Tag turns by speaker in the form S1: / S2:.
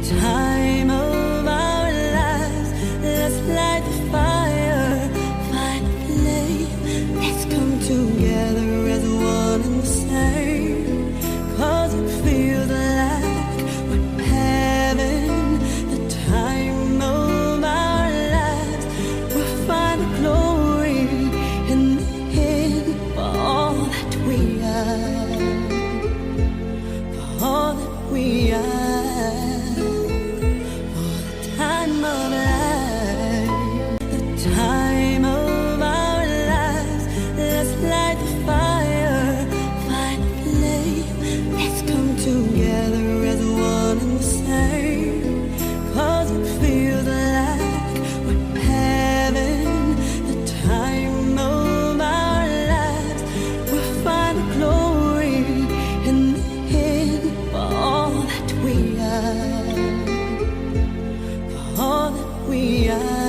S1: time of our lives. Let's light the fire, find a flame. Let's come together as one and the same. 'Cause it feels like we're having the time of our lives. We'll find the glory in the end for all that we are, for all that we are. Time of our lives, let's light the fire, find a flame. Let's come together as one and the same. 'Cause it feels like we're having the time of our lives. We'll find the glory in the end for all that we are, for all that we are.